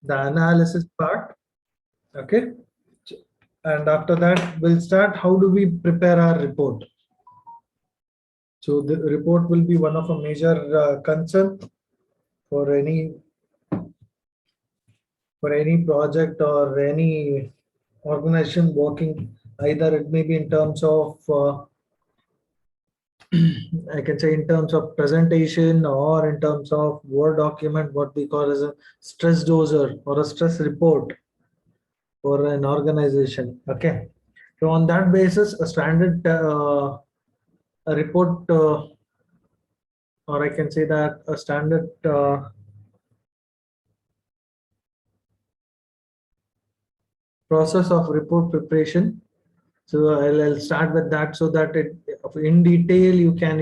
the analysis part. Okay. And after that, we'll start how do we prepare our report. So the report will be one of a major concern for any project or any organization working. Either it may be in terms of I can say in terms of presentation or in terms of Word document, what we call as a stress doser or a stress report for an organization. Okay. So on that basis, a standard a report, or I can say that a standard process of report preparation. So I'll start with that so that it in detail you can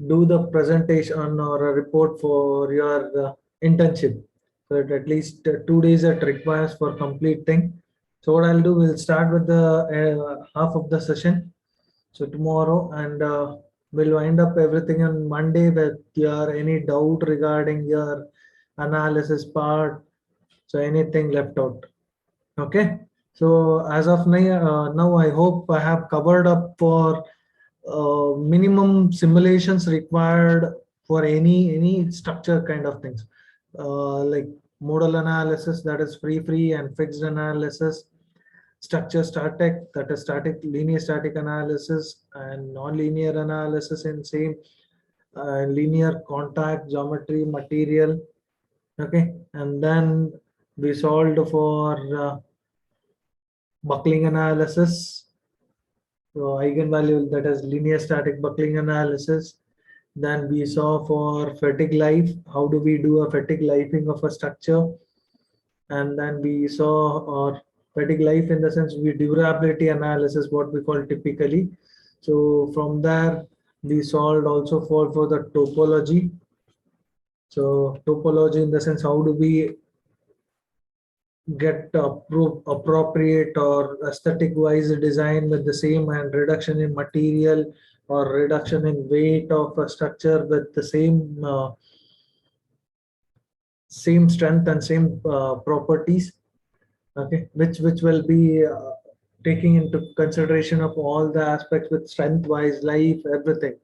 do the presentation or a report for your internship. So at least 2 days it requires for complete thing. So what I'll do, we'll start with the half of the session. So tomorrow, and we'll wind up everything on Monday with your any doubt regarding your analysis part. So anything left out. Okay. So as of now I hope I have covered up for minimum simulations required for any structure kind of things, like modal analysis, that is free and fixed analysis, structure static, that is static linear static analysis, and non-linear analysis in same, linear contact geometry material. Okay. And then we solved for buckling analysis. So eigenvalue, that is linear static buckling analysis. Then we saw for fatigue life, how do we do a fatigue lifing of a structure? And then we saw or fatigue life in the sense we durability analysis, what we call typically. So from there we solved also for the topology. So topology in the sense how do we get appropriate or aesthetic wise design with the same, and reduction in material or reduction in weight of a structure with the same strength and same properties. Okay, which will be taking into consideration of all the aspects with strength wise life everything.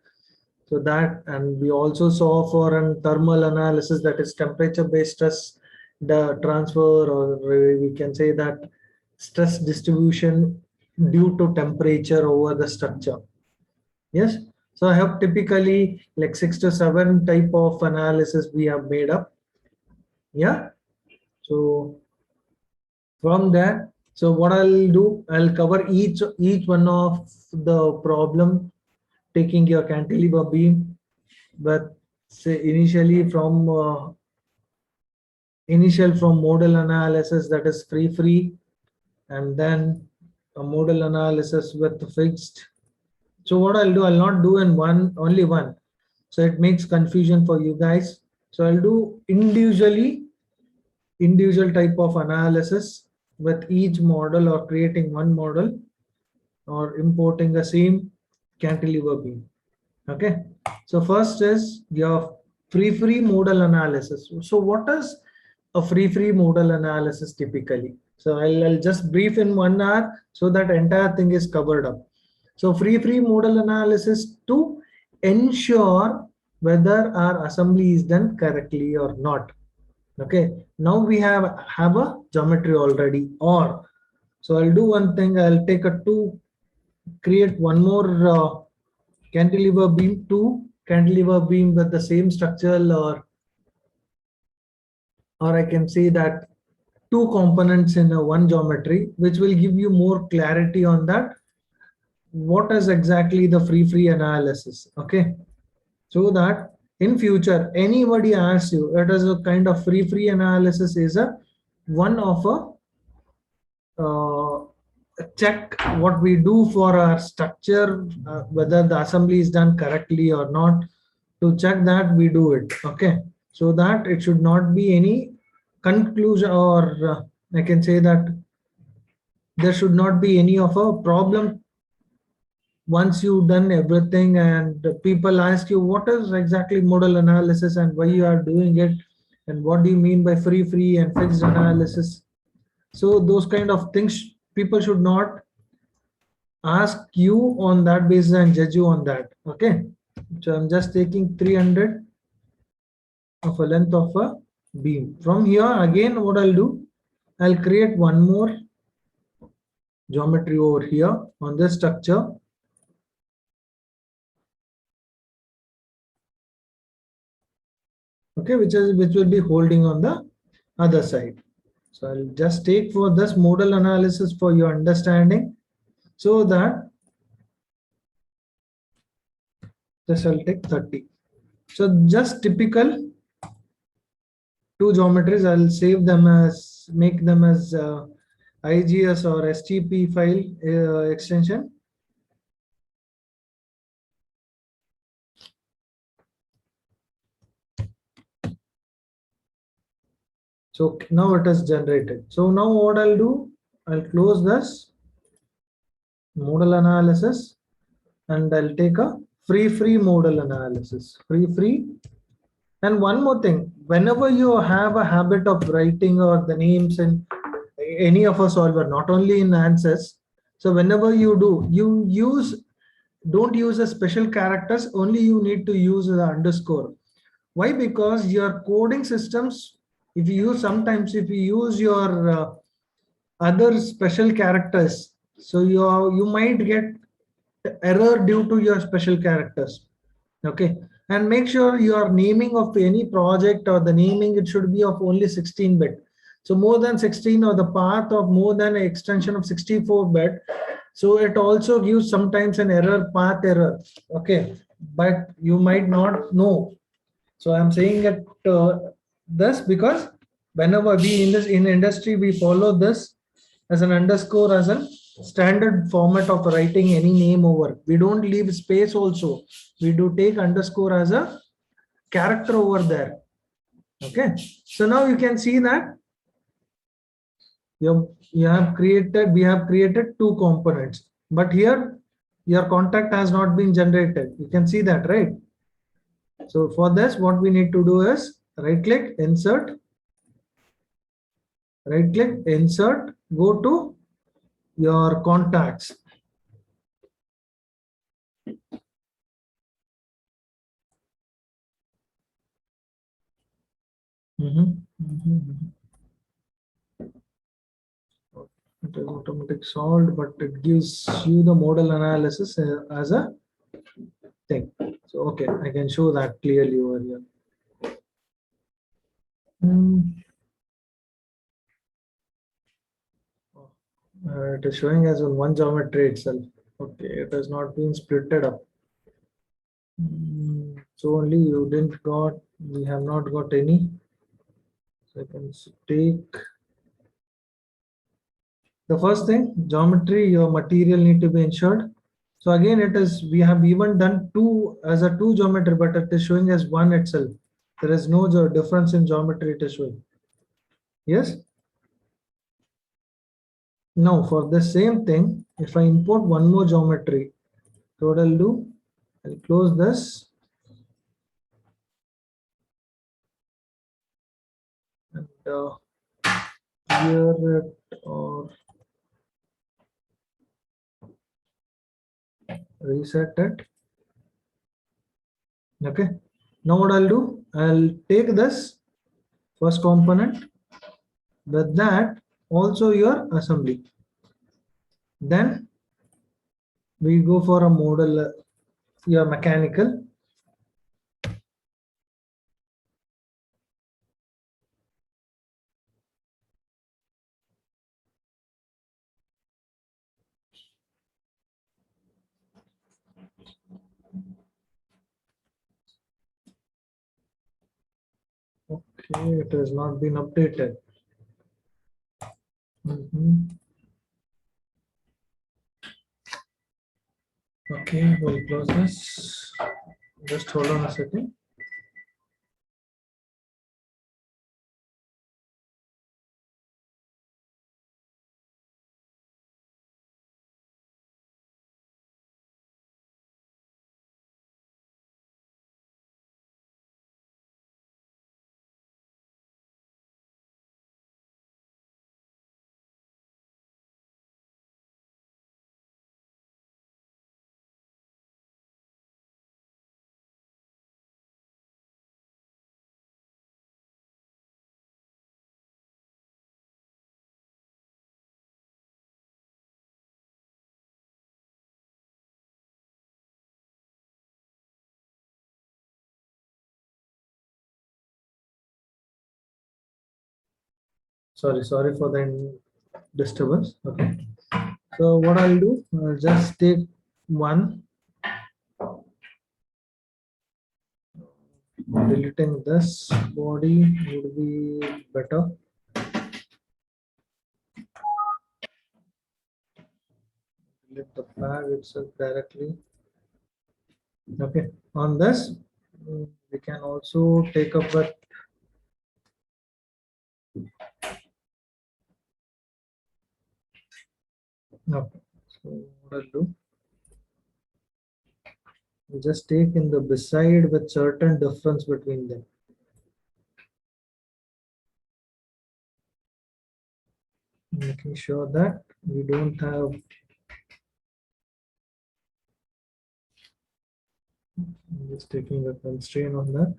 So that, and we also saw for an thermal analysis, that is temperature based stress the transfer, or we can say that stress distribution due to temperature over the structure. Yes. So I have typically like 6 to 7 type of analysis we have made up. Yeah. So from there, so what I'll do, I'll cover each one of the problem, taking your cantilever beam, but say initial from modal analysis, that is free, and then a modal analysis with fixed. So what I'll do, I'll not do in only one, so it makes confusion for you guys. So I'll do individual type of analysis with each model, or creating one model, or importing the same cantilever beam. Okay. So first is your free modal analysis. So what is a free modal analysis typically? So I'll just brief in 1 hour so that entire thing is covered up. So free modal analysis to ensure whether our assembly is done correctly or not. Okay. Now we have a geometry already, or so I'll do one thing. I'll take a create one more cantilever beam, two cantilever beam with the same structural, or I can say that two components in a one geometry, which will give you more clarity on that. What is exactly the free analysis? Okay, so that in future anybody asks you, it is a kind of free analysis is a one of a check what we do for our structure, whether the assembly is done correctly or not. To check that we do it. Okay, so that it should not be any conclusion, or I can say that there should not be any of a problem once you've done everything and people ask you what is exactly modal analysis and why you are doing it. and what do you mean by free and fixed analysis. So those kind of things people should not ask you on that basis and judge you on that. Okay, so I'm just taking 300 of a length of a beam. From here again, what I'll do, I'll create one more geometry over here on this structure. Okay, which will be holding on the other side. So I'll just take for this modal analysis for your understanding, so that this will take 30. So just typical two geometries, I'll save them as, make them as IGS or STP file extension. So now it is generated. So now what I'll do, I'll close this modal analysis and I'll take a free modal analysis, free. And one more thing, whenever you have a habit of writing or the names in any of a solver, not only in answers, so whenever you do, you use, don't use a special characters, only you need to use the underscore. Why? Because your coding systems, if you use, sometimes if you use your other special characters, so you might get error due to your special characters. Okay, and make sure your naming of any project or the naming, it should be of only 16-bit. So more than 16 or the path of more than an extension of 64-bit, so it also gives sometimes an error, path error. Okay, but you might not know. So I'm saying it this because whenever we in this in industry we follow this as an underscore as a standard format of writing any name over. We don't leave space also. We do take underscore as a character over there. Okay. So now you can see that you have created, we have created two components, but here your contact has not been generated. You can see that, right? So for this, what we need to do is right click, insert, go to your contacts. It is automatic solved, but it gives you the modal analysis as a thing. So okay, I can show that clearly over here. It is showing as on one geometry itself. Okay, it has not been splitted up. So only you didn't got, we have not got any. So I can take the first thing, geometry, your material need to be ensured. So again, it is, we have even done two as a two geometry, but it is showing as one itself. There is no difference in geometry it is showing. Yes. Now for the same thing, if I import one more geometry, so what I'll do, I'll close this. And here it or reset it. Okay. Now what I'll do, I'll take this first component, with that also your assembly. Then we go for a model, your mechanical. Okay, it has not been updated. Okay, we'll close this. Just hold on a second. Sorry for the disturbance. Okay. So what I'll do, I'll just take one, deleting this body would be better. Delete the flag itself directly. Okay. On this, we can also take up with okay. So what I'll do, I'll just take in the beside with certain difference between them. Making sure that we don't have just taking a constraint on that.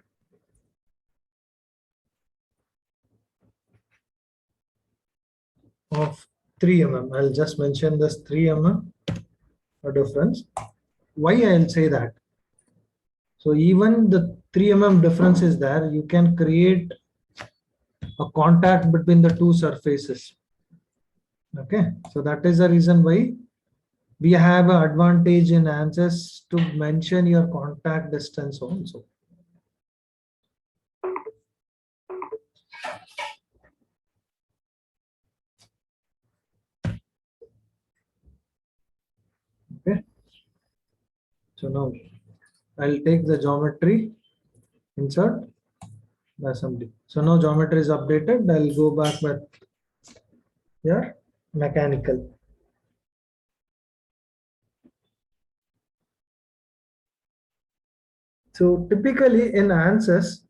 Of 3 mm. I'll just mention this 3 mm a difference. Why I'll say that? So even the 3 mm difference is there, you can create a contact between the two surfaces. Okay, so that is the reason why we have an advantage in ANSYS to mention your contact distance also. Okay, so now I'll take the geometry, insert the assembly. So now geometry is updated. I'll go back with your mechanical. So typically in ANSYS,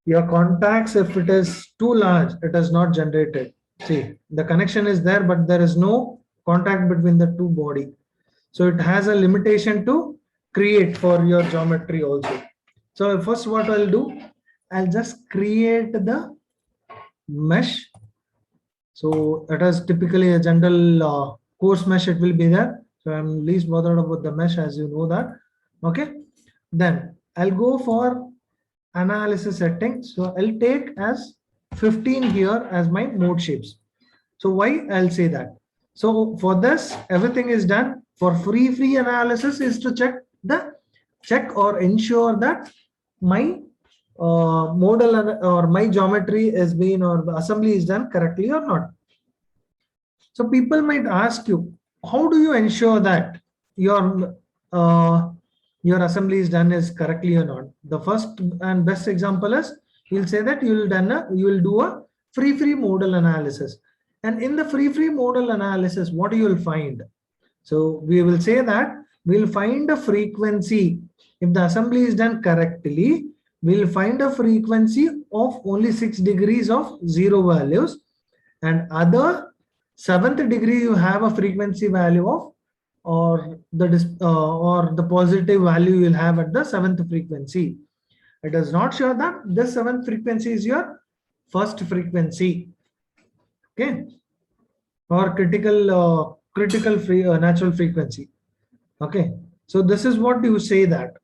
your contacts, if it is too large, it is not generated. See, the connection is there, but there is no contact between the two body. So it has a limitation to create for your geometry also. So first what I'll do, I'll just create the mesh. So it is typically a general coarse mesh, it will be there. So I'm least bothered about the mesh, as you know that. Okay. Then I'll go for analysis setting. So I'll take as 15 here as my mode shapes. So why I'll say that? So for this, everything is done. For free analysis is to check or ensure that my model or my geometry is being or the assembly is done correctly or not. So people might ask you, how do you ensure that uh, your assembly is done is correctly or not? The first and best example is you'll say that you will do a free modal analysis, and in the free modal analysis, what you will find? So we will say that we'll find a frequency. If the assembly is done correctly, we'll find a frequency of only 6 degrees of zero values, and other 7th degree you have a frequency value of or the positive value you'll have at the 7th frequency. It does not show that this 7th frequency is your first frequency. Okay, or critical natural frequency. Okay, so this is what you say that.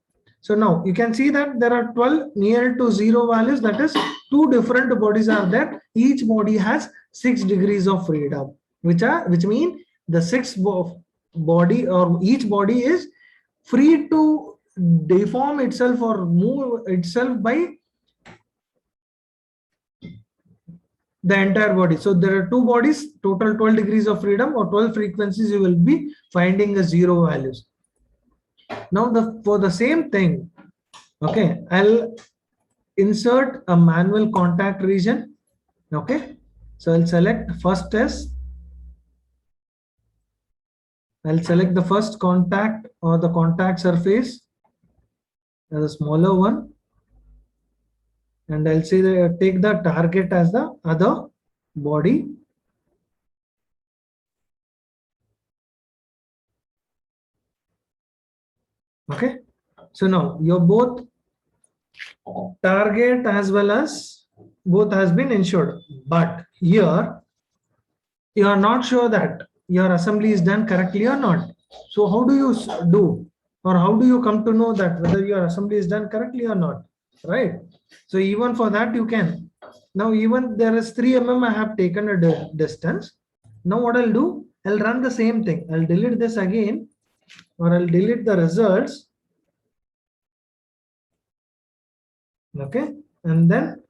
So now you can see that there are 12 near to zero values, that is two different bodies are there. Each body has 6 degrees of freedom, which mean the sixth body or each body is free to deform itself or move itself by the entire body. So there are two bodies, total 12 degrees of freedom or 12 frequencies you will be finding the zero values. Now for the same thing, okay, I'll insert a manual contact region. Okay, so I'll select first test. I'll select the first contact or the contact surface as a smaller one, and I'll say that take the target as the other body. Okay, so now you're both target as well as both has been ensured, but here you are not sure that your assembly is done correctly or not. So how do you do, or how do you come to know that whether your assembly is done correctly or not, right? So even for that you can Now even there is 3 mm, I have taken a distance. Now what I'll do, I'll run the same thing. I'll delete this again, or I'll delete the results. Okay, and then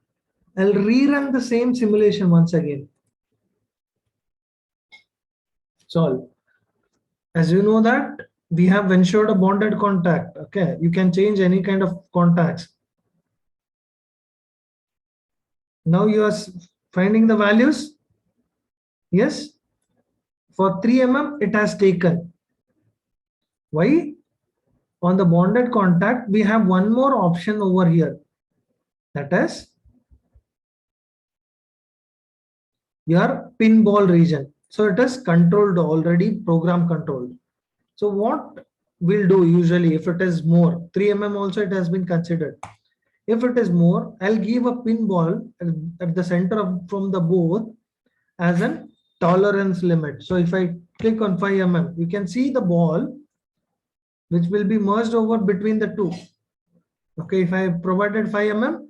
I'll rerun the same simulation once again. Solve. As you know that we have ensured a bonded contact. Okay, you can change any kind of contacts. Now you are finding the values. Yes, for 3 mm it has taken. Why? On the bonded contact we have one more option over here, that is your pinball region. So it is controlled already, program controlled. So what we'll do usually, if it is more 3 mm also it has been considered. If it is more, I'll give a pinball at the center of from the board as an tolerance limit. So if I click on 5 mm, you can see the ball which will be merged over between the two. Okay, if I provided 5 mm,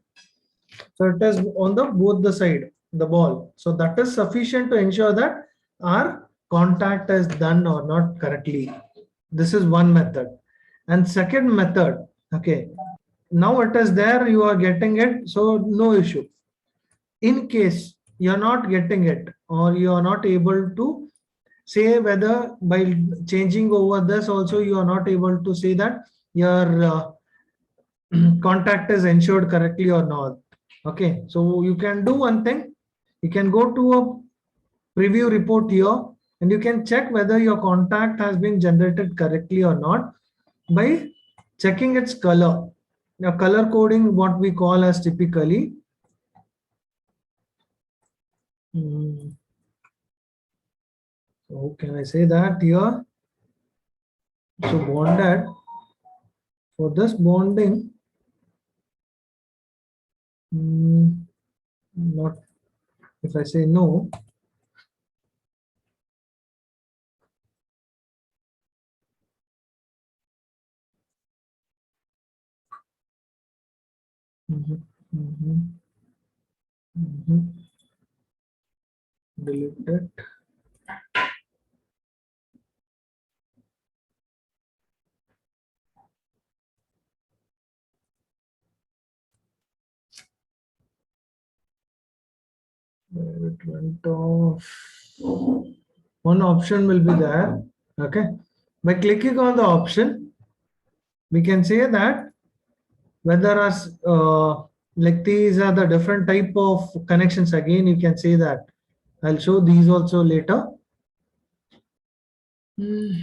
so it is on the both the side, the ball. So that is sufficient to ensure that our contact is done or not correctly. This is one method. And second method, okay, now it is there, you are getting it, so no issue. In case you are not getting it, or you are not able to say whether by changing over this also you are not able to say that your contact is ensured correctly or not. Okay, so you can do one thing. You can go to a preview report here and you can check whether your contact has been generated correctly or not by checking its color. Now, color coding, what we call as typically, so can I say that here? So bonded, for this bonding, not if I say no, delete it. Where it went off. One option will be there. Okay, by clicking on the option, we can say that whether as like these are the different type of connections. Again, you can say that. I'll show these also later. To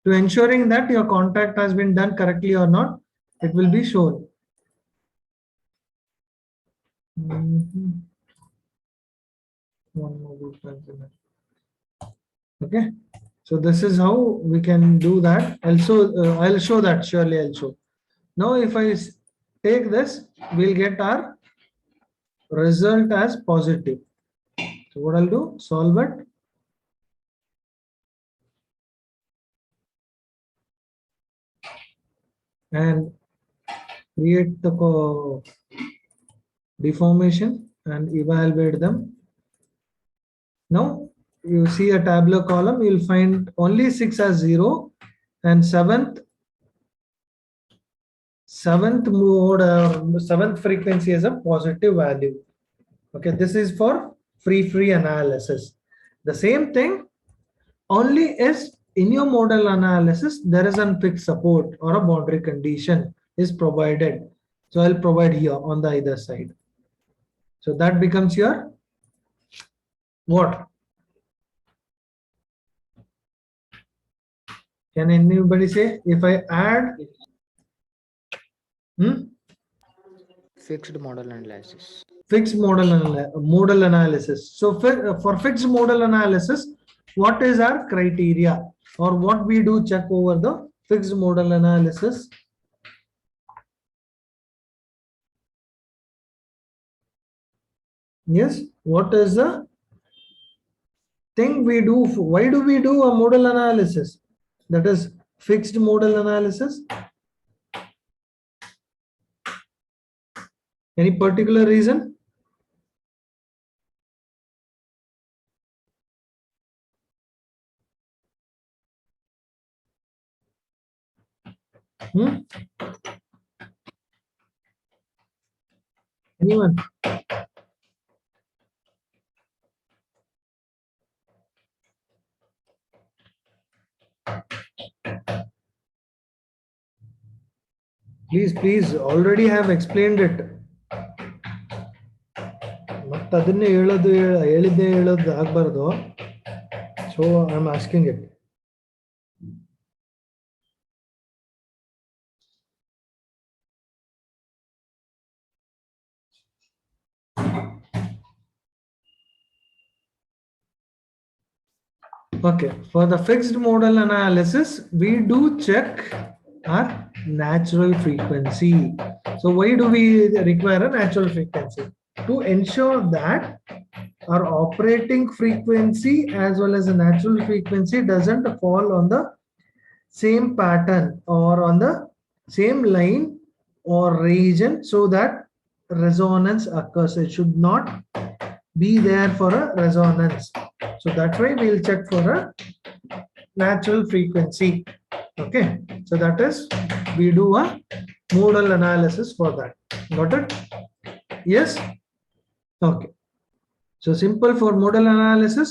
ensuring that your contact has been done correctly or not, it will be shown. One more. Okay, so this is how we can do that. Also, I'll show that surely. I'll show. Now, if I take this, we'll get our result as positive. So what I'll do, solve it. And create the deformation and evaluate them. Now you see a tabular column, you'll find only 6 as 0 and seventh mode or seventh frequency as a positive value. Okay, this is for free analysis. The same thing only is in your model analysis there is a fixed support or a boundary condition is provided. So I'll provide here on the either side. So that becomes your what? Can anybody say if I add fixed model analysis? Fixed model analysis. So for fixed model analysis, what is our criteria or what we do check over the fixed model analysis? Yes, what is the thing we do? Why do we do a model analysis? That is fixed model analysis. Any particular reason? Anyone? Please, already have explained it. ಮತ್ತೆ ಅದನ್ನೇ ಹೇಳಿದ್ದೇ ಹೇಳೋದು ಆಗ್ಬಾರ್ದು. So I'm asking it. Okay, for the fixed modal analysis, we do check our natural frequency. So why do we require a natural frequency? To ensure that our operating frequency as well as the natural frequency doesn't fall on the same pattern or on the same line or region, so that resonance occurs. It should not be there for a resonance. So that's why we'll check for a natural frequency. Okay, so that is, we do a modal analysis for that. Got it? Yes. Okay, so simple for modal analysis,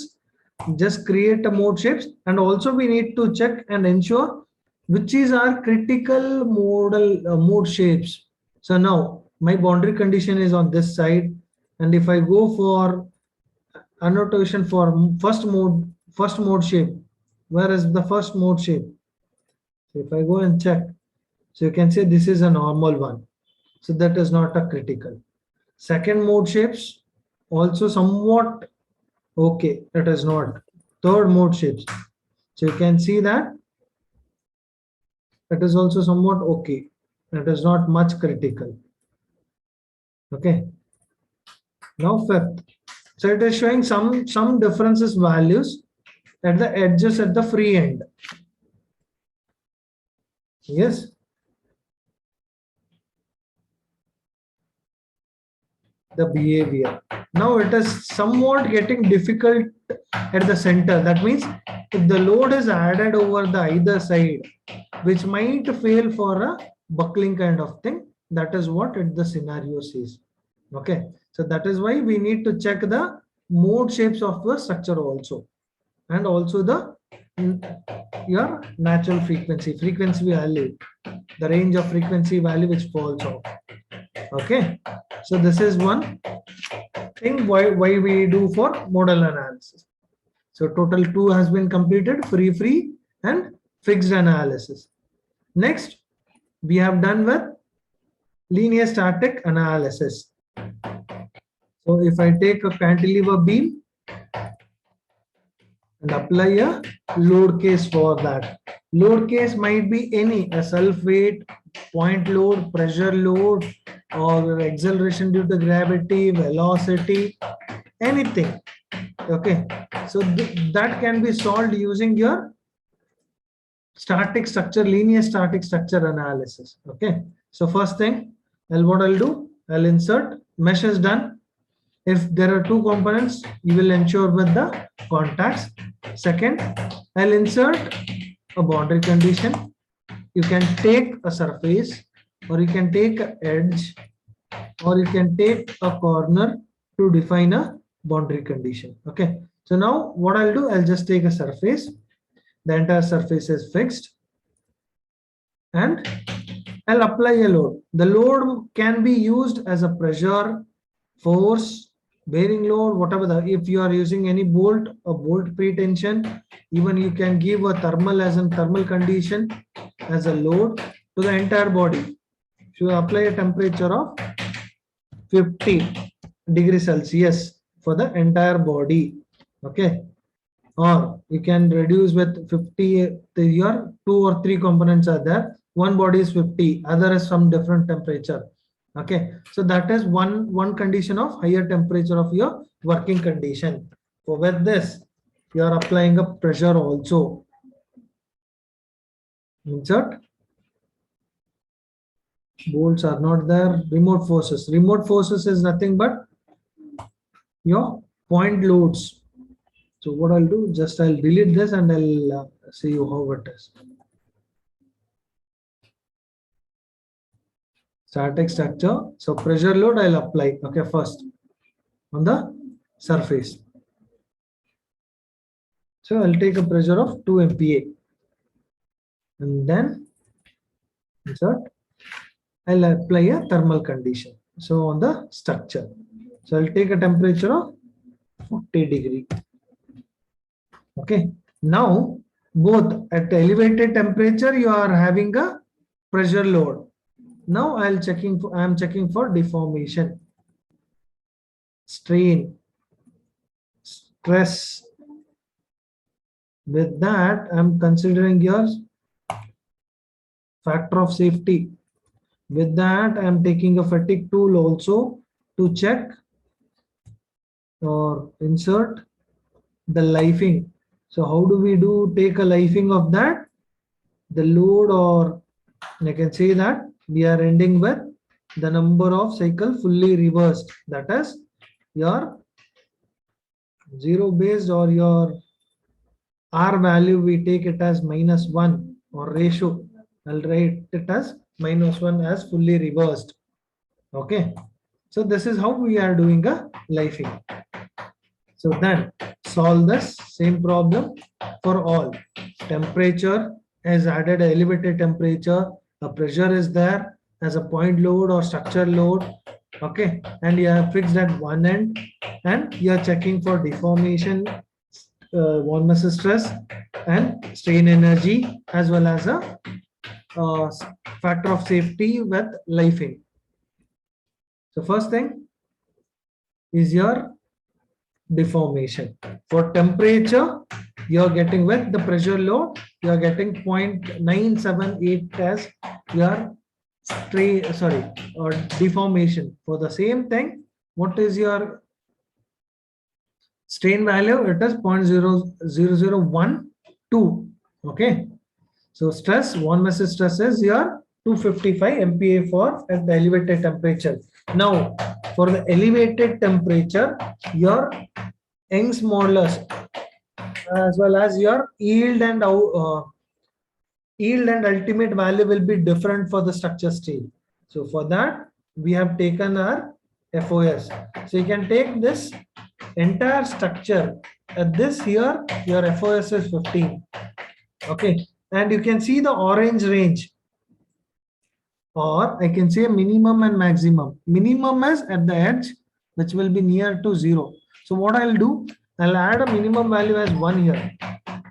just create a mode shapes, and also we need to check and ensure which is our critical modal mode shapes. So now my boundary condition is on this side, and if I go for annotation for first mode shape, where is the first mode shape? So if I go and check, so you can say this is a normal one, so that is not a critical. Second mode shapes also somewhat okay, it is not. Third mode shapes, so you can see that it is also somewhat okay, it is not much critical. Okay, now fifth, so it is showing some differences values at the edges at the free end. Yes, the behavior. Now it is somewhat getting difficult at the center. That means if the load is added over the either side, which might fail for a buckling kind of thing, that is what the scenario says. Okay, so that is why we need to check the mode shapes of the structure also, and also the your natural frequency value, the range of frequency value which falls off. Okay, so this is one thing why we do for modal analysis. So total 2 has been completed, free and fixed analysis. Next, we have done with linear static analysis. So if I take a cantilever beam and apply a load case for that, load case might be any, a self weight, point load, pressure load, or acceleration due to gravity, velocity, anything. Okay, so that can be solved using your static structure, linear static structure analysis. Okay, so first thing, what I'll do, I'll insert mesh is done. If there are two components, you will ensure with the contacts. Second, I'll insert a boundary condition. You can take a surface, or you can take an edge, or you can take a corner to define a boundary condition. Okay, so now what I'll do, I'll just take a surface. The entire surface is fixed, and I'll apply a load. The load can be used as a pressure, force, bearing load, whatever. If you are using any bolt, a bolt pre-tension, even you can give a thermal as a thermal condition as a load to the entire body. If you apply a temperature of 50 degrees Celsius for the entire body. Okay, or you can reduce with 50. Your 2 or 3 components are there. One body is 50, other is some different temperature. Okay, so that is one condition of higher temperature of your working condition. So with this, you are applying a pressure also. Insert. Bolts are not there. Remote forces. Remote forces is nothing but your point loads. So what I'll do, just I'll delete this and I'll see you how it is. Static structure. So pressure load I'll apply. Okay, first on the surface. So I'll take a pressure of 2 MPa and then insert. I'll apply a thermal condition. So on the structure. So I'll take a temperature of 40 degree. Okay. Now both at elevated temperature you are having a pressure load. Now I am checking for deformation, strain, stress. With that, I'm considering your factor of safety. With that, I'm taking a fatigue tool also to check or insert the lifing. So how do we take a lifing of that? The load, or I can say that we are ending with the number of cycle fully reversed. That is your zero based, or your R value, we take it as -1 or ratio. I'll write it as -1 as fully reversed. Okay. So this is how we are doing a lifing. So then solve this same problem for all. Temperature is added, elevated temperature, a pressure is there as a point load or structure load. Okay. And you have fixed at one end and you are checking for deformation, von Mises stress and strain energy, as well as a factor of safety with lifing. So first thing is your deformation. For temperature, you're getting with the pressure load, you're getting 0.978 as your or deformation. For the same thing, what is your strain value? It is 0.0012. Okay. So stress, von Mises stress is your 255 MPa for at the elevated temperature. Now, for the elevated temperature, your Young's modulus as well as your yield and ultimate value will be different for the structure steel. So for that, we have taken our FOS. So you can take this entire structure. At this here, your FOS is 15. Okay. And you can see the orange range. Or I can say minimum and maximum. Minimum is at the edge, which will be near to 0. So what I'll do, I'll add a minimum value as 1 here.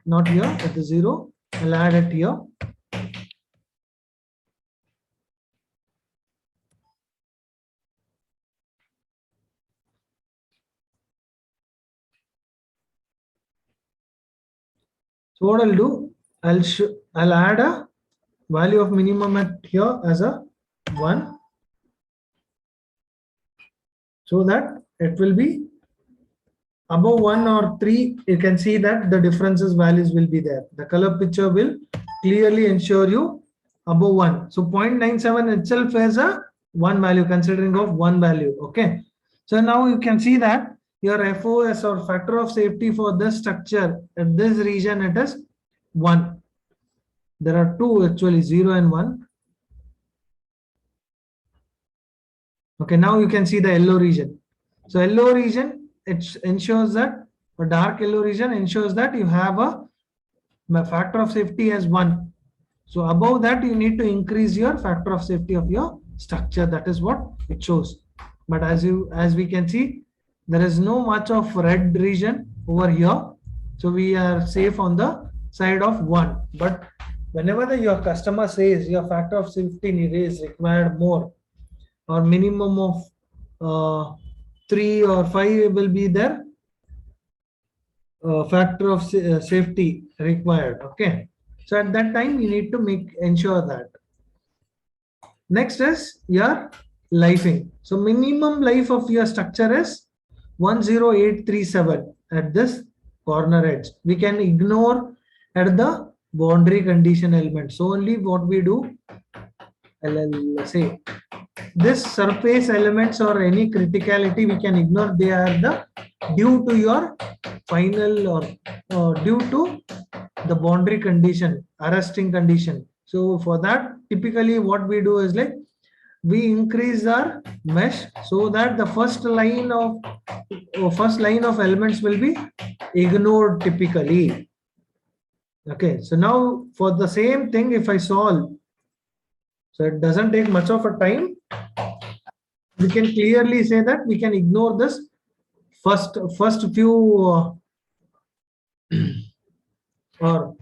Not here, at the 0. I'll add it here. So what I'll do, I'll add a value of minimum at here as a 1, so that it will be above 1 or 3. You can see that the differences values will be there. The color picture will clearly ensure you above 1. So 0.97 itself is a 1 value, considering of 1 value. Okay. So now you can see that your FOS or factor of safety for this structure at this region, it is 1. There are two actually, 0 and 1. Okay, now you can see the yellow region. So yellow region, it ensures that, a dark yellow region ensures that you have a factor of safety as 1. So above that, you need to increase your factor of safety of your structure. That is what it shows. But as we can see, there is no much of red region over here. So we are safe on the side of 1. But whenever your customer says your factor of safety is required more, or minimum of 3 or 5 will be there, factor of safety required. Okay. So at that time, you need to ensure that. Next is your lifing. So minimum life of your structure is 10837 at this corner edge. We can ignore at the boundary condition element. So only what we do, I'll say this surface elements or any criticality we can ignore. They are the due to your final or due to the boundary condition, arresting condition. So for that, typically what we do is like we increase our mesh so that the first line of elements will be ignored typically. Okay, so now for the same thing, if I solve, so it doesn't take much of a time, we can clearly say that we can ignore this first few or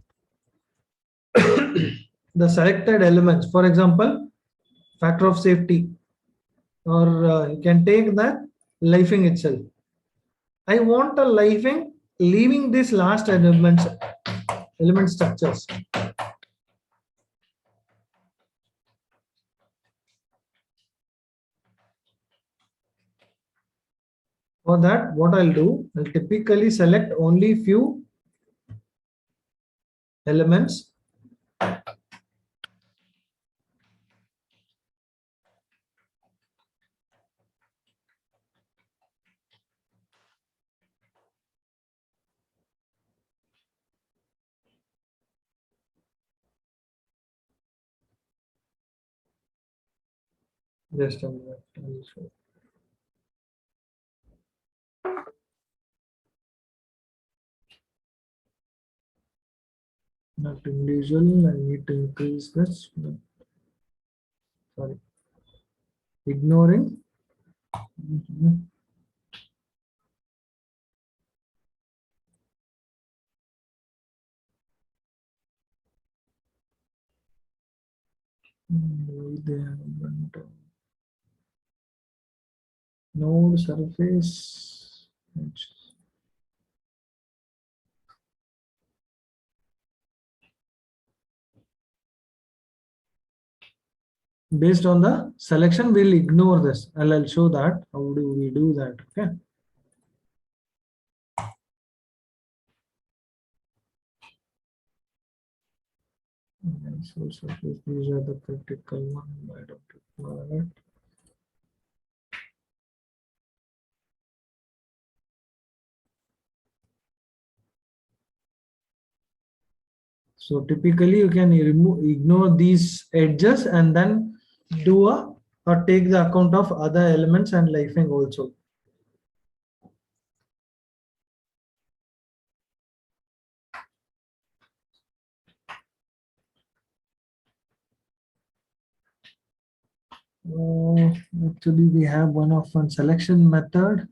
the selected elements. For example, factor of safety, or you can take that lifing itself. I want a lifing leaving this last element structures. For that, what I'll do, I'll typically select only few elements. Just a minute. I'll show. Not individual, I need to increase this. No, sorry. Ignoring. They haven't. Node surface. Based on the selection, we'll ignore this. I'll show that. How do we do that? Okay. So surface, these are the critical one. I don't ignore it. So typically you can ignore these edges and then do or take the account of other elements and lifing also. Actually, we have one selection method.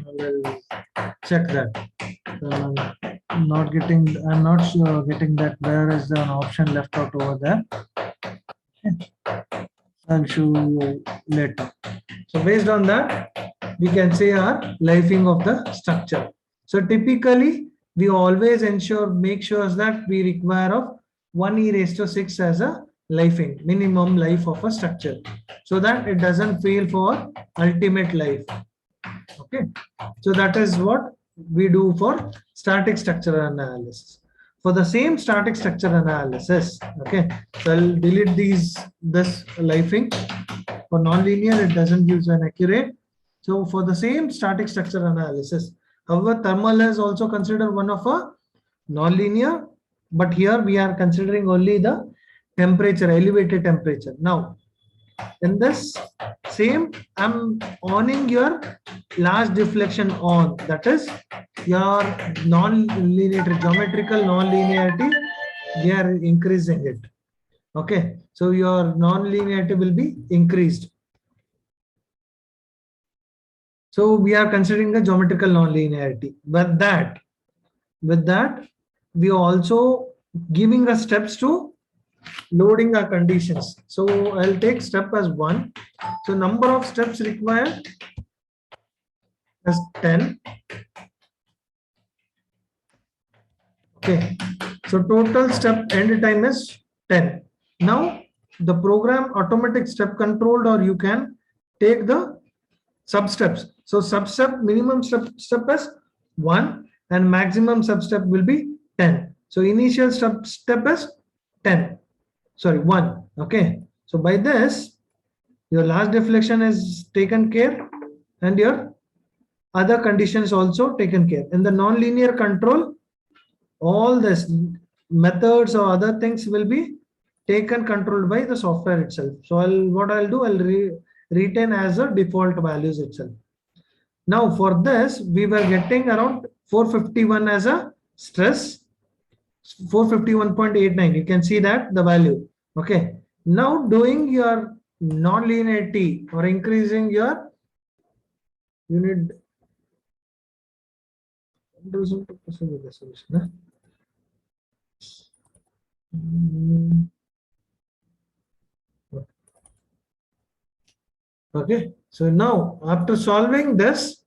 I'll check that. I'm not sure getting that. Where is an option left out over there? Okay. I'll show you later. So based on that, we can say our lifing of the structure. So typically, we always make sure that we require of 1e⁻⁶ as a lifing, minimum life of a structure, so that it doesn't fail for ultimate life. Okay, so that is what we do for static structure analysis. For the same static structure analysis, okay, so I'll delete this lifing. For nonlinear, it doesn't use an accurate. So for the same static structure analysis, however, thermal is also considered one of a nonlinear, but here we are considering only the temperature, elevated temperature. Now, in this same, I'm owning your last deflection on, that is your non-linearity, geometrical non-linearity, we are increasing it. Okay, so your non-linearity will be increased. So we are considering the geometrical non-linearity. With that, we are also giving us steps to loading our conditions. So I'll take step as 1. So number of steps required as 10. Okay. So total step end time is 10. Now the program automatic step controlled, or you can take the sub steps. So sub step, minimum step is 1 and maximum sub step will be 10. So initial step is 10. Sorry, 1. Okay. So by this, your last deflection is taken care and your other conditions also taken care. In the non-linear control, all this methods or other things will be taken controlled by the software itself. So I'll retain as a default values itself. Now for this, we were getting around 451 as a stress, 451.89. You can see that the value. Okay. Now doing your non-linearity or increasing your unit result to proceed with the solution. Huh? Okay. So now after solving this,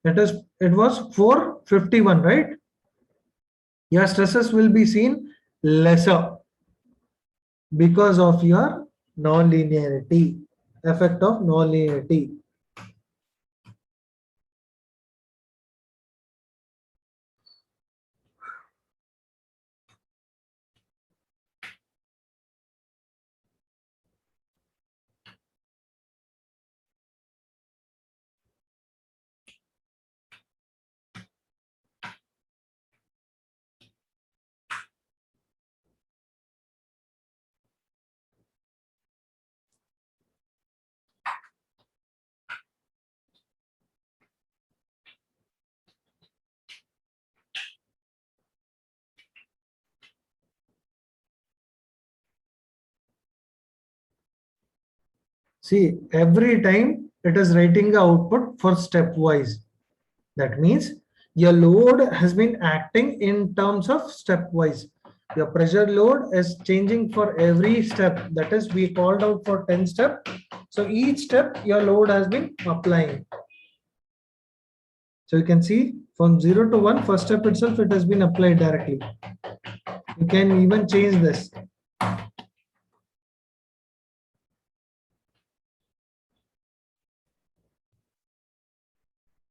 it was 451, right? Your stresses will be seen lesser because of your non-linearity, effect of non-linearity. See, every time it is writing the output for stepwise. That means your load has been acting in terms of stepwise. Your pressure load is changing for every step. That is, we called out for 10 steps. So each step your load has been applying. So you can see from 0 to 1, first step itself, it has been applied directly. You can even change this.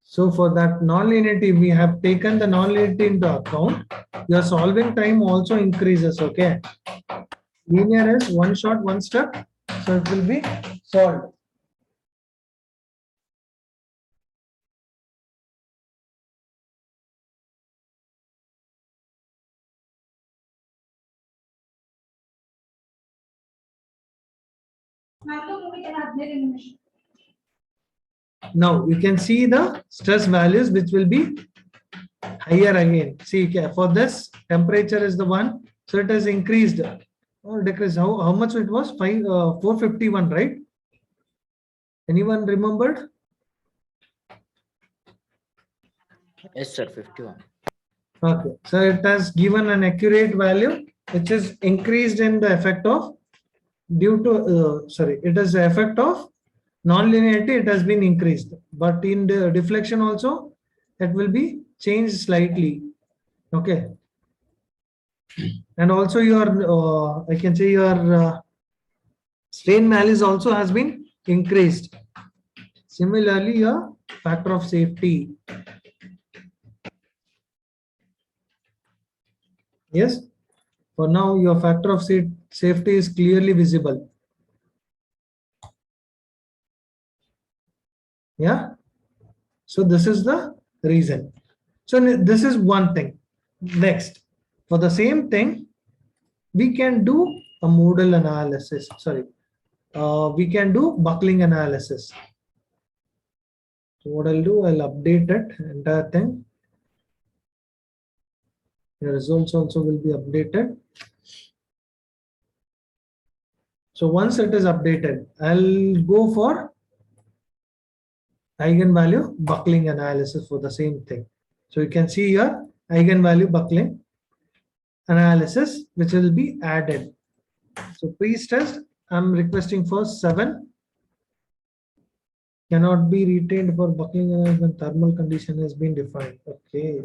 So for that non-linearity, we have taken the non-linearity into account. Your solving time also increases, okay? Linear is one shot, one step, so it will be solved. Now you can see the stress values which will be higher again. See, for this temperature is the one, so it has increased or decreased. How much it was? 451, right? Anyone remembered? Yes, sir. 51. Okay, so it has given an accurate value which is increased in the effect of due to it is the effect of non-linearity. It has been increased, but in the deflection also it will be changed slightly. Okay, and also your I can say your strain malice also has been increased. Similarly, your factor of safety. Yes, for now your factor of safety is clearly visible. Yeah, so this is the reason. So this is one thing. Next, for the same thing, we can do a modal analysis. Sorry, we can do buckling analysis. So what I'll do, I'll update it, entire thing. The results also will be updated. So once it is updated, I'll go for eigenvalue buckling analysis for the same thing. So you can see here eigenvalue buckling analysis, which will be added. So pre-stressed, I'm requesting for 7. Cannot be retained for buckling when thermal condition has been defined. Okay.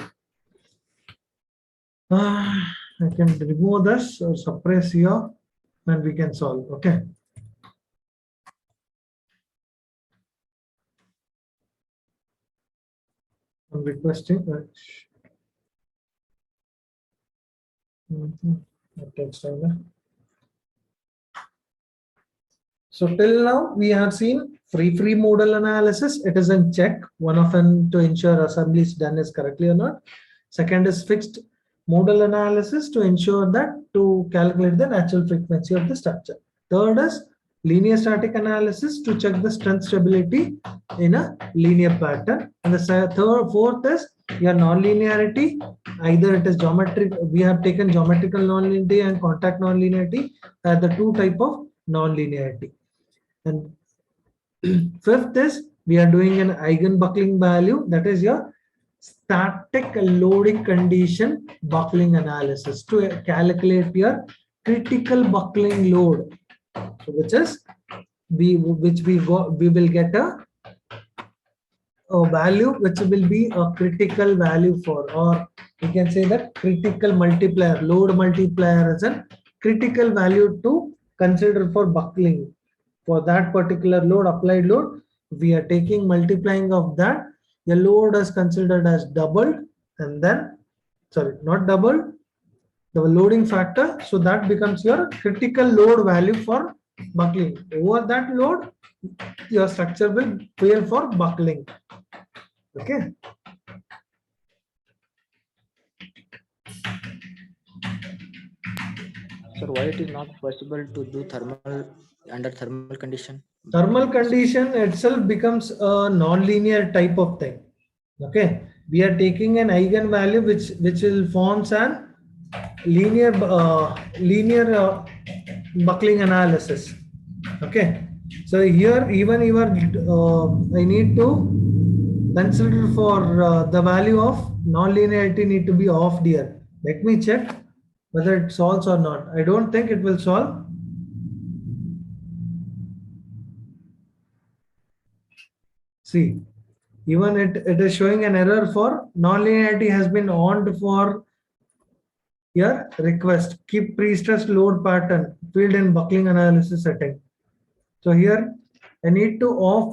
I can remove this or suppress here and we can solve. Okay. I'm requesting. So till now we have seen free modal analysis, it is in check, one of them to ensure assembly is done is correctly or not. Second is fixed modal analysis to ensure that to calculate the natural frequency of the structure. Third is linear static analysis to check the strength stability in a linear pattern. And the fourth is your non-linearity. Either it is geometric, we have taken geometrical non-linearity and contact non-linearity as the two type of non-linearity. And fifth is we are doing an eigen buckling value, that is your static loading condition buckling analysis to calculate your critical buckling load, which is we will get a value which will be a critical value for, or you can say that critical multiplier, load multiplier is a critical value to consider for buckling. For that particular load, applied load, we are taking multiplying of that, the load is considered as doubled, and then sorry, not doubled, the loading factor, so that becomes your critical load value for buckling. Over that load, your structure will fail for buckling. Okay. Sir, why it is not possible to do thermal under thermal condition? Thermal condition itself becomes a non-linear type of thing. Okay, we are taking an eigen value which will forms an linear buckling analysis. Okay, so here even I need to consider for the value of non-linearity need to be off here. Let me check whether it solves or not. I don't think it will solve. See, even it is showing an error for non-linearity has been on for your request. Keep pre-stressed load pattern field in buckling analysis setting. So here I need to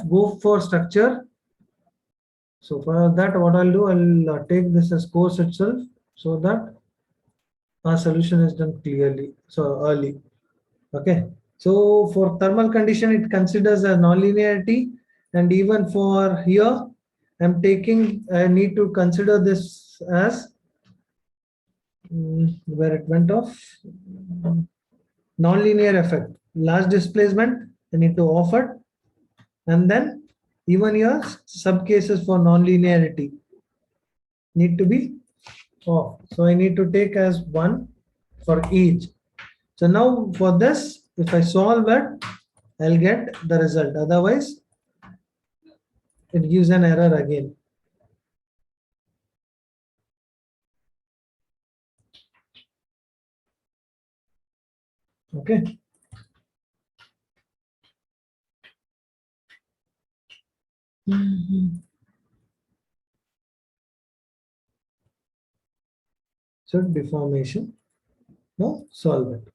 go for structure. So for that, what I'll do, I'll take this as course itself so that our solution is done clearly. So early. Okay. So for thermal condition, it considers a non-linearity, and even for here, I need to consider this as where it went off, non-linear effect, large displacement, I need to off it, and then even your sub cases for non-linearity need to be off. So I need to take as 1 for each. So now for this, if I solve it, I'll get the result. Otherwise, it gives an error again. Okay. So deformation. Now solve it.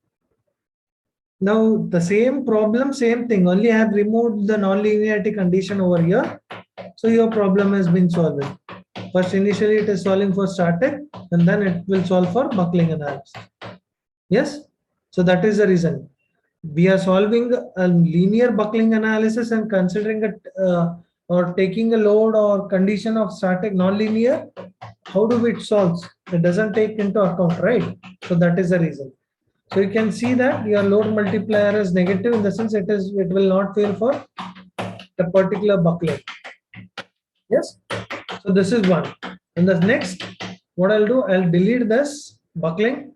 Now the same problem, same thing, only I have removed the non-linearity condition over here. So your problem has been solved. First initially it is solving for static, and then it will solve for buckling analysis. Yes, so that is the reason we are solving a linear buckling analysis and considering it or taking a load or condition of static non-linear. How do it solves? It doesn't take into account, right? So that is the reason. So you can see that your load multiplier is negative in the sense it will not fail for a particular buckling. Yes. So this is one. And the next, what I'll do, I'll delete this buckling.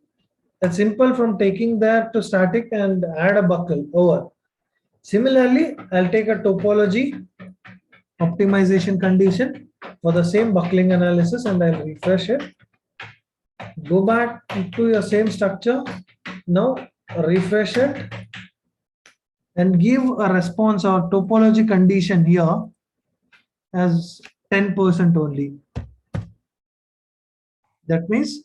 It's simple from taking that to static and add a buckle over. Similarly, I'll take a topology optimization condition for the same buckling analysis, and I'll refresh it. Go back to your same structure. Now refresh it and give a response or topology condition here as 10% only. That means,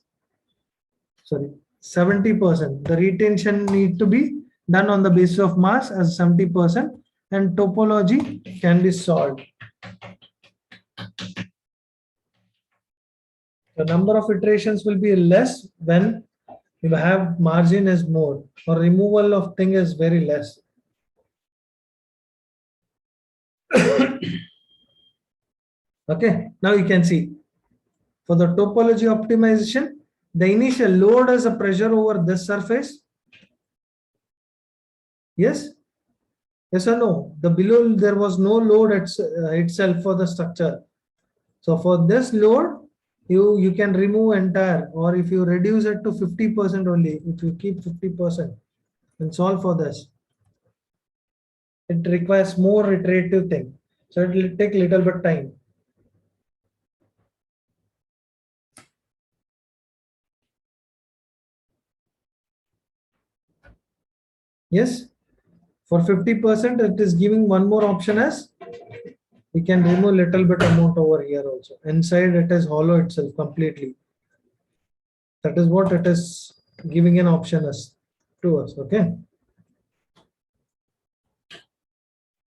sorry, 70%. The retention need to be done on the basis of mass as 70%, and topology can be solved. The number of iterations will be less when you have margin is more, or removal of thing is very less. Okay, now you can see for the topology optimization, the initial load as a pressure over this surface. Yes, yes or no? The below there was no load itself for the structure. So for this load, you can remove entire, or if you reduce it to 50% only, if you keep 50% and solve for this, it requires more iterative thing. So it will take little bit time. Yes, for 50%, it is giving one more option as we can remove little bit amount over here also. Inside it is hollow itself completely. That is what it is giving an option as to us. Okay.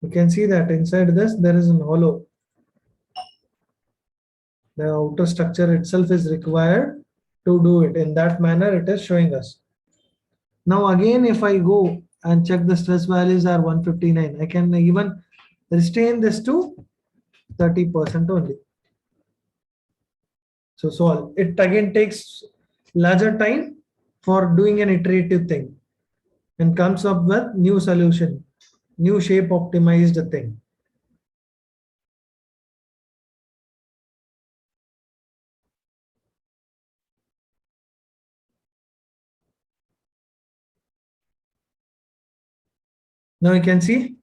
You can see that inside this there is an hollow. The outer structure itself is required to do it in that manner. It is showing us. Now again, if I go and check the stress values are 159, I can even restrain this to 30% only. So solve it again takes larger time for doing an iterative thing and comes up with new solution, new shape optimized thing. Now you can see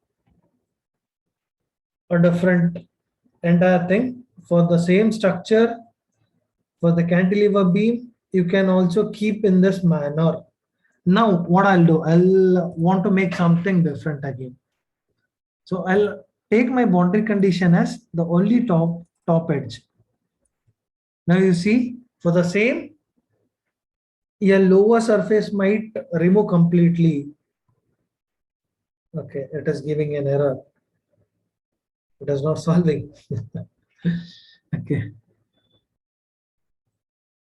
a different entire thing for the same structure. For the cantilever beam, you can also keep in this manner. Now what I'll do, I'll want to make something different again. So I'll take my boundary condition as the only top edge. Now you see for the same, a lower surface might remove completely. Okay, it is giving an error. It is not solving. Okay.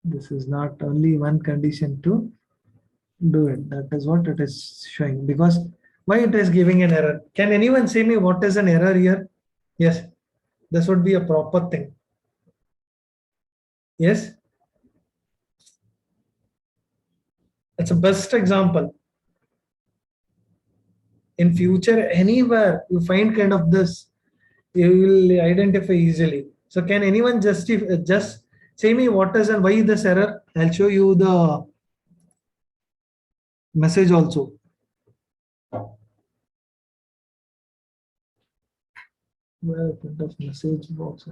This is not only one condition to do it. That is what it is showing. Because why it is giving an error? Can anyone say me what is an error here? Yes, this would be a proper thing. Yes, it's a best example. In future, anywhere you find kind of this, you will identify easily. So can anyone just say me what is and why this error? I'll show you the message also. Where kind of message box?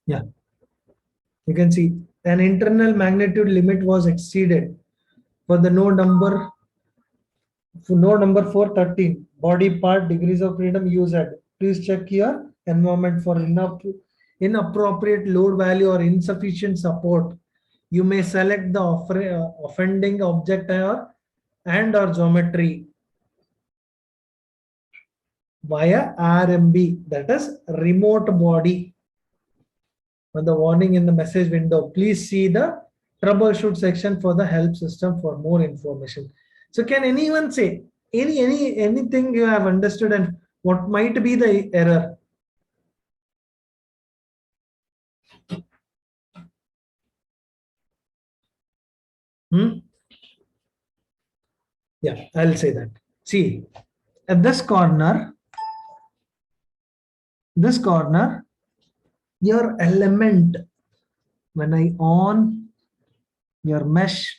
Yeah, you can see an internal magnitude limit was exceeded for the node number 413 body part degrees of freedom used. Please check your environment for inappropriate load value or insufficient support. You may select the offending object or geometry via RMB, that is remote body. On the warning in the message window, please see the troubleshoot section for the help system for more information. So can anyone say anything you have understood and what might be the error? Yeah, I'll say that. See, at this corner, your element, when I on your mesh,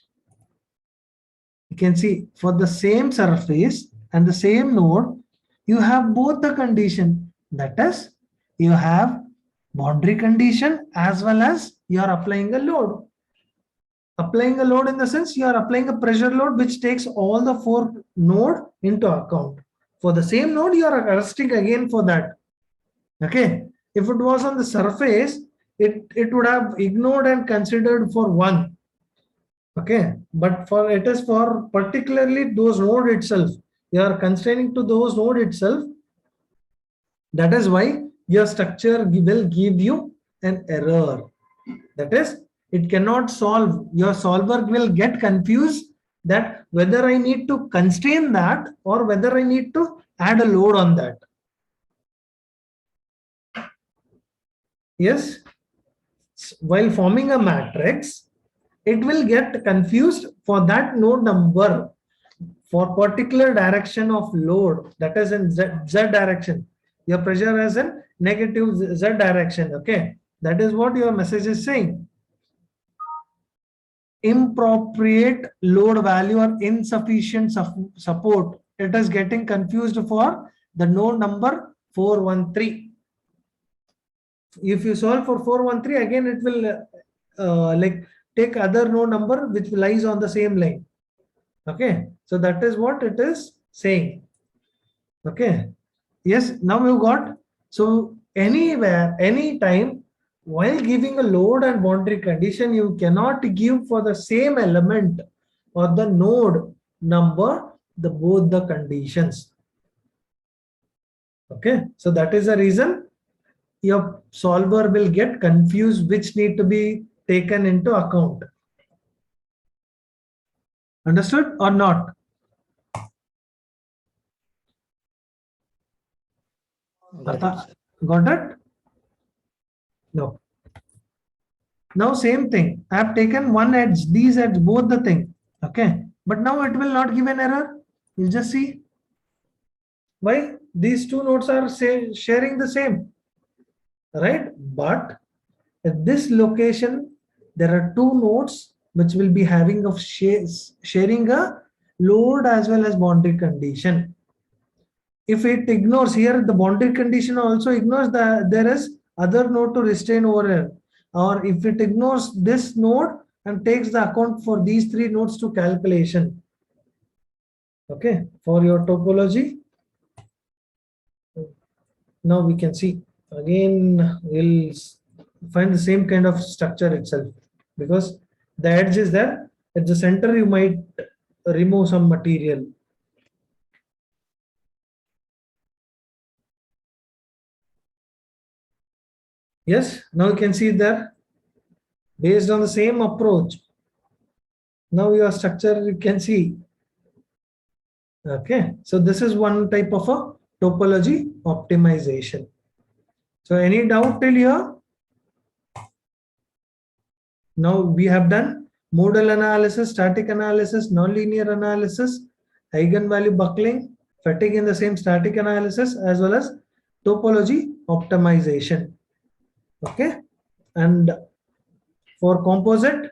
you can see for the same surface and the same node, you have both the condition. That is, you have boundary condition as well as you are applying a load. Applying a load in the sense you are applying a pressure load which takes all the four node into account. For the same node, you are arresting again for that. Okay. If it was on the surface, it would have ignored and considered for one. Okay, but for it is for particularly those node itself. You are constraining to those node itself. That is why your structure will give you an error. That is, it cannot solve. Your solver will get confused that whether I need to constrain that or whether I need to add a load on that. Yes, while forming a matrix, it will get confused for that node number for particular direction of load, that is in Z direction. Your pressure is in negative Z direction. Okay, that is what your message is saying. Inappropriate load value or insufficient support. It is getting confused for the node number 413. If you solve for 413, again it will like take other node number which lies on the same line. Okay, so that is what it is saying. Okay, yes, now you got. So anywhere, anytime, while giving a load and boundary condition, you cannot give for the same element or the node number the both the conditions. Okay, so that is the reason your solver will get confused which need to be taken into account. Understood or not? Got it? No. Now same thing. I have taken one edge, these edge, both the thing. Okay. But now it will not give an error. You just see. Why? These two nodes are sharing the same. Right? But at this location, there are two nodes which will be having of sharing a load as well as boundary condition. If it ignores here, the boundary condition also ignores that there is other node to restrain over here. Or if it ignores this node and takes the account for these three nodes to calculation. Okay, for your topology. Now we can see again, we'll find the same kind of structure itself, because the edge is there. At the center, you might remove some material. Yes, now you can see that based on the same approach. Now your structure you can see. Okay, so this is one type of a topology optimization. So any doubt till here? Now we have done modal analysis, static analysis, nonlinear analysis, eigenvalue buckling, fatigue in the same static analysis, as well as topology optimization. Okay, and for composite,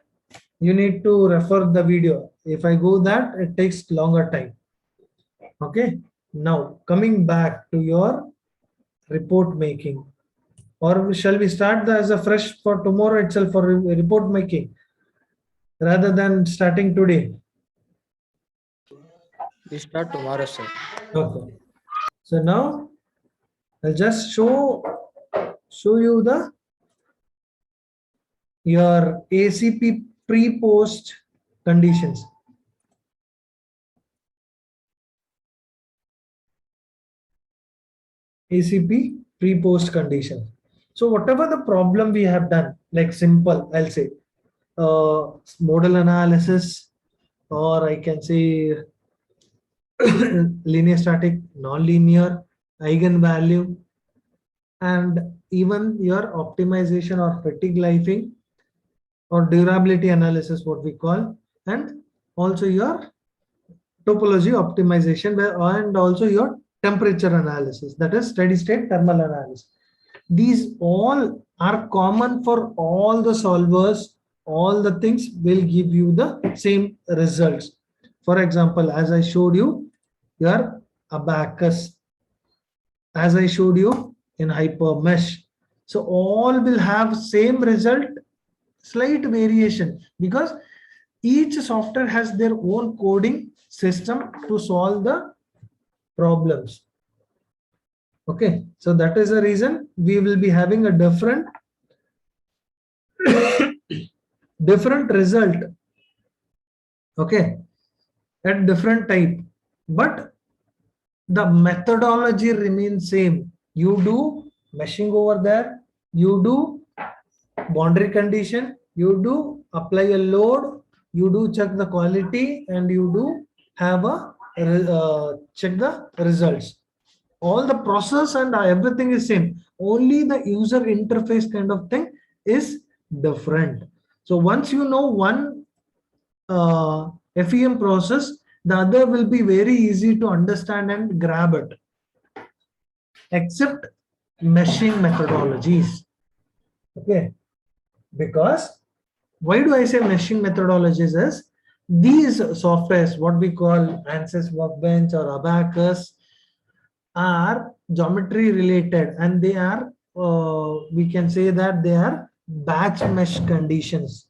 you need to refer the video. If I go that, it takes longer time. Okay, now coming back to your report making, or shall we start as a fresh for tomorrow itself for report making rather than starting today? We start tomorrow, sir. Okay, so now I'll just show you the your ACP pre-post conditions. ACP pre-post condition. So whatever the problem we have done, like simple, I'll say modal analysis, or I can say linear static, non-linear, eigenvalue, and even your optimization or fatigue lifing or durability analysis, what we call, and also your topology optimization, and also your temperature analysis, that is steady state thermal analysis. These all are common for all the solvers. All the things will give you the same results. For example, as I showed you your abacus, as I showed you in hypermesh, so all will have same result, slight variation, because each software has their own coding system to solve the problems. Okay, so that is the reason we will be having a different result. Okay, at different type, but the methodology remains same. You do meshing over there, you do boundary condition, you do apply a load, you do check the quality and you do have a check the results. All the process and everything is same. Only the user interface kind of thing is different. So once you know one FEM process, the other will be very easy to understand and grab it. Except meshing methodologies. Okay, because why do I say meshing methodologies is these softwares, what we call ANSYS Workbench or Abacus, are geometry related, and they are we can say that they are batch mesh conditions.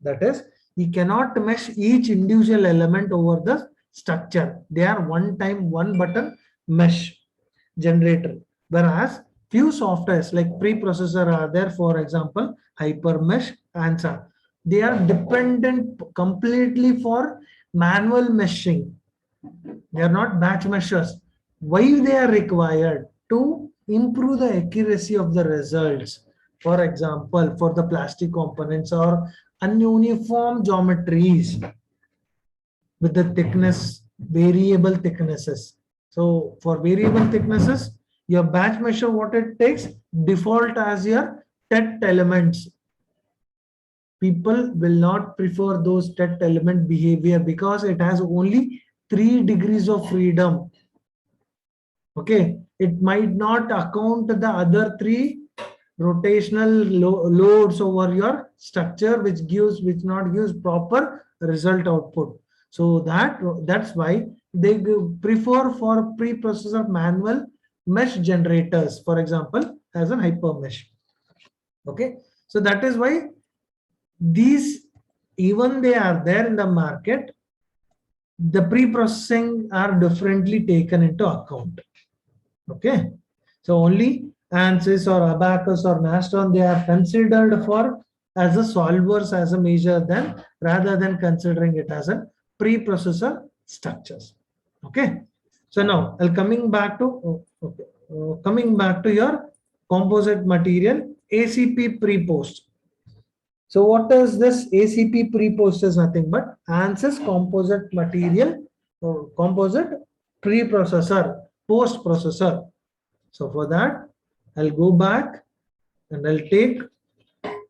That is, we cannot mesh each individual element over the structure. They are one time one button mesh generator, whereas few softwares like preprocessor are there, for example hypermesh, ANSA. They are dependent completely for manual meshing. They are not batch measures. Why they are required? To improve the accuracy of the results. For example, for the plastic components or ununiform geometries with the thickness, variable thicknesses. So for variable thicknesses, your batch measure what it takes default as your TET elements. People will not prefer those TET element behavior because it has only 3 degrees of freedom. Okay, it might not account the other 3 rotational loads over your structure, which not gives proper result output. So that's why they prefer for preprocessor manual mesh generators, for example as an hypermesh. Okay, so that is why these, even they are there in the market, the pre-processing are differently taken into account. Okay, so only ANSYS or Abacus or Nastran, they are considered for as a solvers as a measure than rather than considering it as a preprocessor structures. Okay, so now I'll coming back to coming back to your composite material ACP pre-post. So what is this ACP pre-post is nothing but ANSYS composite material or composite preprocessor, post processor. So for that, I'll go back and I'll take,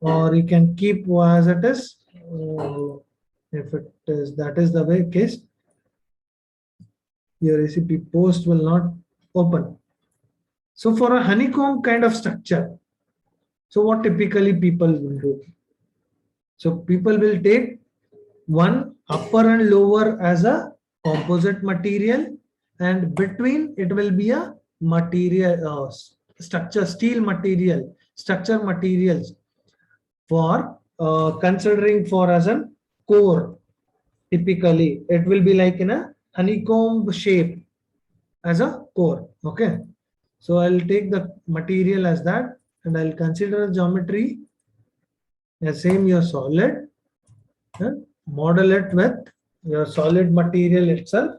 or you can keep as it is. If it is, that is the way case, your ACP post will not open. So for a honeycomb kind of structure, so what typically people will do? So people will take one upper and lower as a composite material, and between it will be a material structure, steel material, structure materials for considering for as a core. Typically it will be like in a honeycomb shape as a core. Okay, so I'll take the material as that and I'll consider geometry as same your solid, model it with your solid material itself.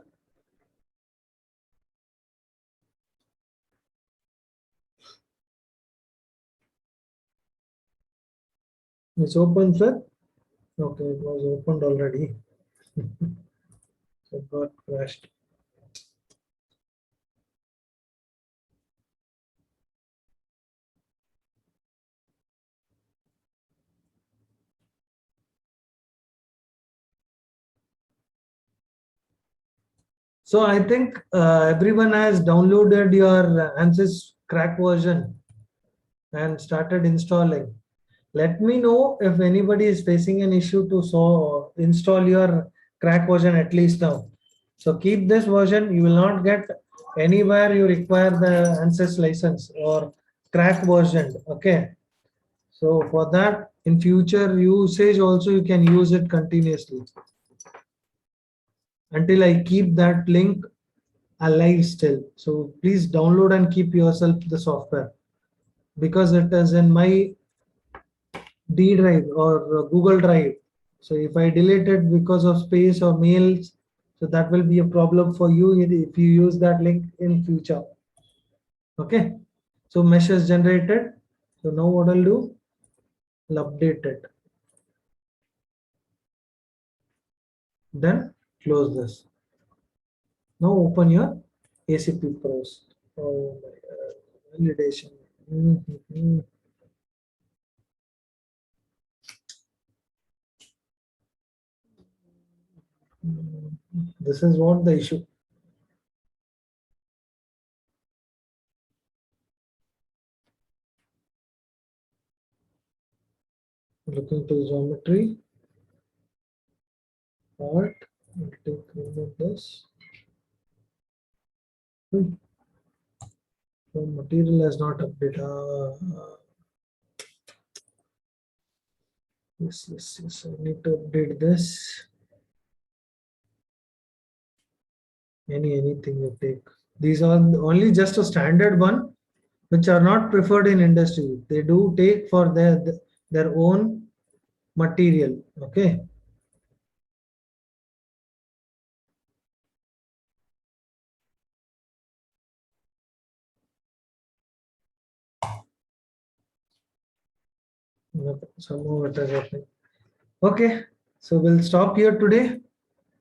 It's open, sir. Okay, it was opened already. So it got crashed. So I think everyone has downloaded your ANSYS crack version and started installing. Let me know if anybody is facing an issue to install your crack version at least now. So keep this version. You will not get anywhere you require the ANSYS license or crack version. Okay. So for that, in future usage also you can use it continuously until I keep that link alive still. So please download and keep yourself the software, because it is in my D drive or Google Drive. So if I delete it because of space or mails, so that will be a problem for you if you use that link in future. Okay, so mesh is generated. So now what I'll do, I'll update it. Then close this. Now open your ACP Pros. Oh my God. Validation. Mhm. This is what the issue. Looking to geometry. Part. I'll take remove this. So material has not updated. Yes. I need to update this. Anything you take. These are only just a standard one, which are not preferred in industry. They do take for their own material. Okay. Somehow it is happening. Okay. So we'll stop here today,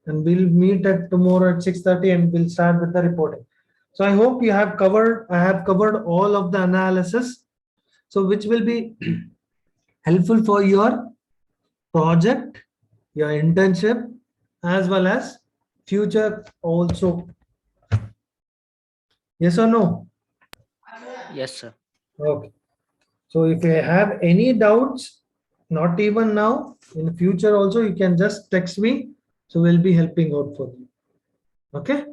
and we'll meet at tomorrow at 6:30, and we'll start with the reporting. So I hope I have covered all of the analysis. So which will be helpful for your project, your internship, as well as future also. Yes or no? Yes, sir. Okay. So if you have any doubts, not even now, in the future also, you can just text me. So we'll be helping out for you. Okay. So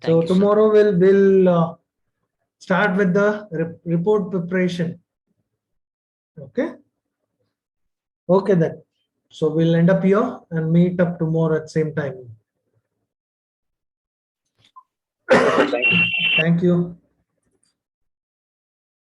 Thank you, sir. tomorrow we'll start with the report preparation. Okay. Okay then. So we'll end up here and meet up tomorrow at same time. Okay, sir. Thank you. Thank you.